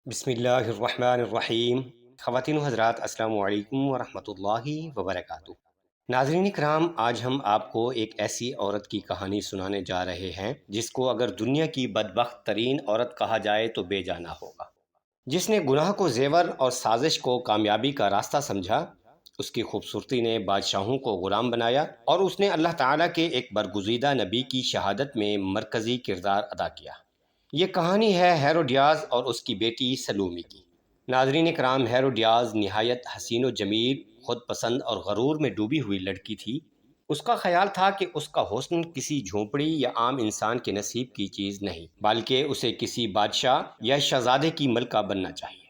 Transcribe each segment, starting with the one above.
بسم اللہ الرحمن الرحیم۔ خواتین و حضرات، السلام علیکم ورحمۃ اللہ وبرکاتہ۔ ناظرین کرام، آج ہم آپ کو ایک ایسی عورت کی کہانی سنانے جا رہے ہیں جس کو اگر دنیا کی بدبخت ترین عورت کہا جائے تو بے جانا ہوگا۔ جس نے گناہ کو زیور اور سازش کو کامیابی کا راستہ سمجھا، اس کی خوبصورتی نے بادشاہوں کو غلام بنایا اور اس نے اللہ تعالیٰ کے ایک برگزیدہ نبی کی شہادت میں مرکزی کردار ادا کیا۔ یہ کہانی ہے ہیروڈیاز اور اس کی بیٹی سلومی کی۔ ناظرین کرام، ہیروڈیاز نہایت حسین و جمیل، خود پسند اور غرور میں ڈوبی ہوئی لڑکی تھی۔ اس کا خیال تھا کہ اس کا حسن کسی جھونپڑی یا عام انسان کے نصیب کی چیز نہیں، بلکہ اسے کسی بادشاہ یا شہزادے کی ملکہ بننا چاہیے۔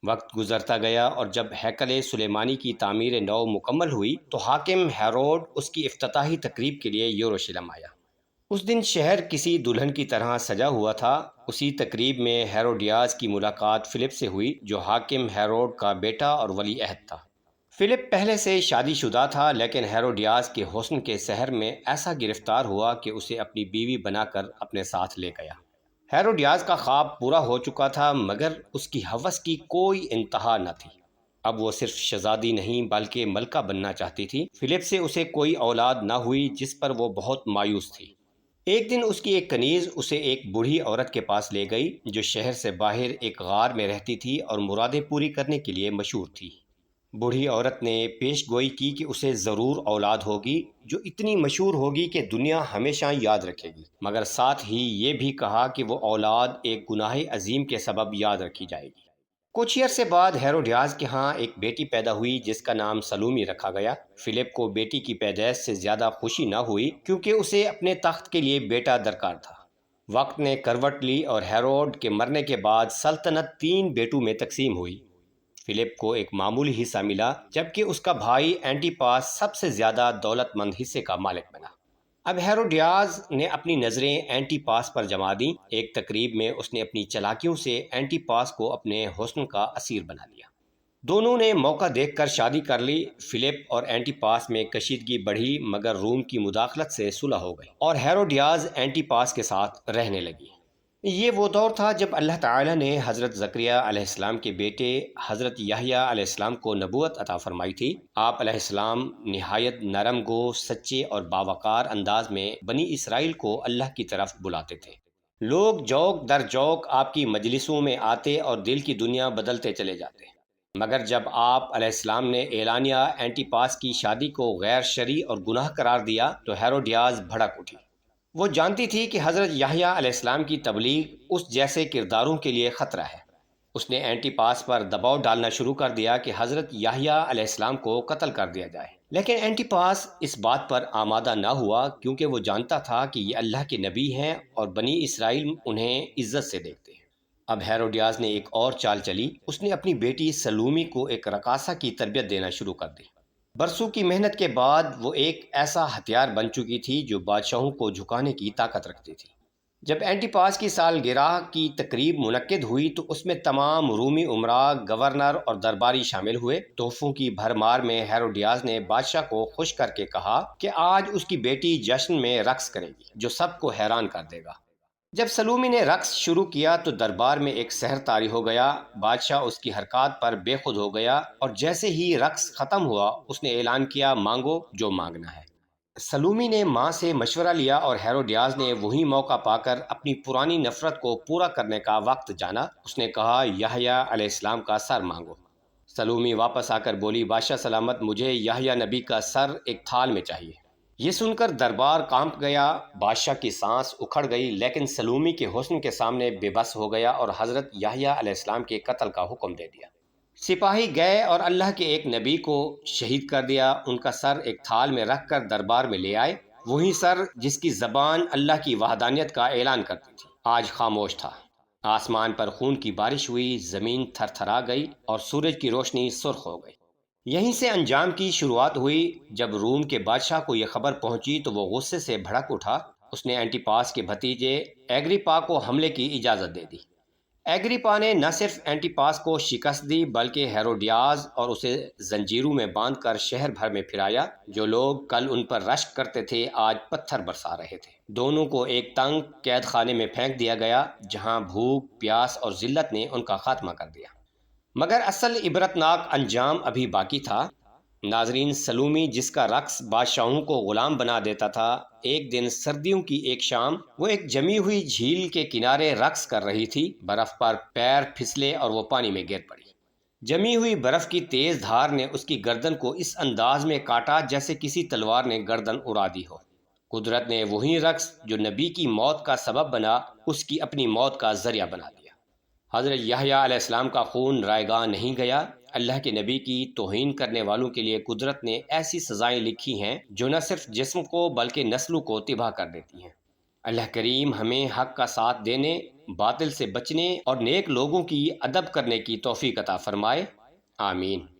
وقت گزرتا گیا اور جب ہیکل سلیمانی کی تعمیر نو مکمل ہوئی تو حاکم ہیروڈ اس کی افتتاحی تقریب کے لیے یروشلم آیا۔ اس دن شہر کسی دلہن کی طرح سجا ہوا تھا۔ اسی تقریب میں ہیروڈیاز کی ملاقات فلپ سے ہوئی، جو حاکم ہیروڈ کا بیٹا اور ولی عہد تھا۔ فلپ پہلے سے شادی شدہ تھا، لیکن ہیروڈیاز کے حسن کے سحر میں ایسا گرفتار ہوا کہ اسے اپنی بیوی بنا کر اپنے ساتھ لے گیا۔ ہیروڈیاز کا خواب پورا ہو چکا تھا، مگر اس کی ہوس کی کوئی انتہا نہ تھی۔ اب وہ صرف شہزادی نہیں بلکہ ملکہ بننا چاہتی تھی۔ فلپ سے اسے کوئی اولاد نہ ہوئی، جس پر وہ بہت مایوس تھی۔ ایک دن اس کی ایک کنیز اسے ایک بوڑھی عورت کے پاس لے گئی، جو شہر سے باہر ایک غار میں رہتی تھی اور مرادیں پوری کرنے کے لیے مشہور تھی۔ بوڑھی عورت نے پیش گوئی کی کہ اسے ضرور اولاد ہوگی، جو اتنی مشہور ہوگی کہ دنیا ہمیشہ یاد رکھے گی، مگر ساتھ ہی یہ بھی کہا کہ وہ اولاد ایک گناہ عظیم کے سبب یاد رکھی جائے گی۔ کچھ عرصے بعد ہیروڈیاز کے ہاں ایک بیٹی پیدا ہوئی جس کا نام سلومی رکھا گیا۔ فلپ کو بیٹی کی پیدائش سے زیادہ خوشی نہ ہوئی، کیونکہ اسے اپنے تخت کے لیے بیٹا درکار تھا۔ وقت نے کروٹ لی اور ہیروڈ کے مرنے کے بعد سلطنت 3 بیٹوں میں تقسیم ہوئی۔ فلپ کو ایک معمولی حصہ ملا، جبکہ اس کا بھائی اینٹیپاس سب سے زیادہ دولت مند حصے کا مالک بنا۔ اب ہیروڈیاز نے اپنی نظریں اینٹیپاس پر جما دیں۔ ایک تقریب میں اس نے اپنی چالاکیوں سے اینٹیپاس کو اپنے حسن کا اسیر بنا لیا۔ دونوں نے موقع دیکھ کر شادی کر لی۔ فلپ اور اینٹیپاس میں کشیدگی بڑھی، مگر روم کی مداخلت سے صلح ہو گئی اور ہیروڈیاز اینٹیپاس کے ساتھ رہنے لگی۔ یہ وہ دور تھا جب اللہ تعالیٰ نے حضرت زکریا علیہ السلام کے بیٹے حضرت یحییٰ علیہ السلام کو نبوت عطا فرمائی تھی۔ آپ علیہ السلام نہایت نرم گو، سچے اور باوقار انداز میں بنی اسرائیل کو اللہ کی طرف بلاتے تھے۔ لوگ جوک در جوک آپ کی مجلسوں میں آتے اور دل کی دنیا بدلتے چلے جاتے، مگر جب آپ علیہ السلام نے اعلانیہ اینٹیپاس کی شادی کو غیر شرعی اور گناہ قرار دیا تو ہیروڈیاز بھڑک اٹھی۔ وہ جانتی تھی کہ حضرت یحییٰ علیہ السلام کی تبلیغ اس جیسے کرداروں کے لیے خطرہ ہے۔ اس نے اینٹیپاس پر دباؤ ڈالنا شروع کر دیا کہ حضرت یحییٰ علیہ السلام کو قتل کر دیا جائے، لیکن اینٹیپاس اس بات پر آمادہ نہ ہوا، کیونکہ وہ جانتا تھا کہ یہ اللہ کے نبی ہیں اور بنی اسرائیل انہیں عزت سے دیکھتے ہیں۔ اب ہیروڈیاز نے ایک اور چال چلی۔ اس نے اپنی بیٹی سلومی کو ایک رقاصہ کی تربیت دینا شروع کر دی۔ برسوں کی محنت کے بعد وہ ایک ایسا ہتھیار بن چکی تھی جو بادشاہوں کو جھکانے کی طاقت رکھتی تھی۔ جب اینٹیپاس کی سالگرہ کی تقریب منعقد ہوئی تو اس میں تمام رومی امراء، گورنر اور درباری شامل ہوئے۔ تحفوں کی بھرمار میں ہیروڈیاز نے بادشاہ کو خوش کر کے کہا کہ آج اس کی بیٹی جشن میں رقص کرے گی، جو سب کو حیران کر دے گا۔ جب سلومی نے رقص شروع کیا تو دربار میں ایک سحر طاری ہو گیا۔ بادشاہ اس کی حرکات پر بے خود ہو گیا اور جیسے ہی رقص ختم ہوا اس نے اعلان کیا، مانگو جو مانگنا ہے۔ سلومی نے ماں سے مشورہ لیا اور ہیروڈیاز نے وہی موقع پا کر اپنی پرانی نفرت کو پورا کرنے کا وقت جانا۔ اس نے کہا، یحییٰ علیہ السلام کا سر مانگو۔ سلومی واپس آ کر بولی، بادشاہ سلامت، مجھے یحییٰ نبی کا سر ایک تھال میں چاہیے۔ یہ سن کر دربار کانپ گیا، بادشاہ کی سانس اکھڑ گئی، لیکن سلومی کے حسن کے سامنے بے بس ہو گیا اور حضرت یحییٰ علیہ السلام کے قتل کا حکم دے دیا۔ سپاہی گئے اور اللہ کے ایک نبی کو شہید کر دیا۔ ان کا سر ایک تھال میں رکھ کر دربار میں لے آئے۔ وہی سر جس کی زبان اللہ کی وحدانیت کا اعلان کرتی تھی، آج خاموش تھا۔ آسمان پر خون کی بارش ہوئی، زمین تھر تھرا گئی اور سورج کی روشنی سرخ ہو گئی۔ یہیں سے انجام کی شروعات ہوئی۔ جب روم کے بادشاہ کو یہ خبر پہنچی تو وہ غصے سے بھڑک اٹھا۔ اس نے اینٹیپاس کے بھتیجے ایگریپا کو حملے کی اجازت دے دی۔ ایگریپا نے نہ صرف اینٹیپاس کو شکست دی بلکہ ہیروڈیاز اور اسے زنجیروں میں باندھ کر شہر بھر میں پھرایا۔ جو لوگ کل ان پر رشک کرتے تھے آج پتھر برسا رہے تھے۔ دونوں کو ایک تنگ قید خانے میں پھینک دیا گیا جہاں بھوک، پیاس اور ذلت نے ان کا خاتمہ کر دیا۔ مگر اصل عبرتناک انجام ابھی باقی تھا۔ ناظرین، سلومی، جس کا رقص بادشاہوں کو غلام بنا دیتا تھا، ایک دن سردیوں کی ایک شام وہ ایک جمی ہوئی جھیل کے کنارے رقص کر رہی تھی۔ برف پر پیر پھسلے اور وہ پانی میں گر پڑی۔ جمی ہوئی برف کی تیز دھار نے اس کی گردن کو اس انداز میں کاٹا جیسے کسی تلوار نے گردن اڑا دی ہو۔ قدرت نے وہی رقص جو نبی کی موت کا سبب بنا، اس کی اپنی موت کا ذریعہ بنا دیا۔ حضرت یحییٰ علیہ السلام کا خون رائیگاں نہیں گیا۔ اللہ کے نبی کی توہین کرنے والوں کے لیے قدرت نے ایسی سزائیں لکھی ہیں جو نہ صرف جسم کو بلکہ نسلوں کو تباہ کر دیتی ہیں۔ اللہ کریم ہمیں حق کا ساتھ دینے، باطل سے بچنے اور نیک لوگوں کی ادب کرنے کی توفیق عطا فرمائے۔ آمین۔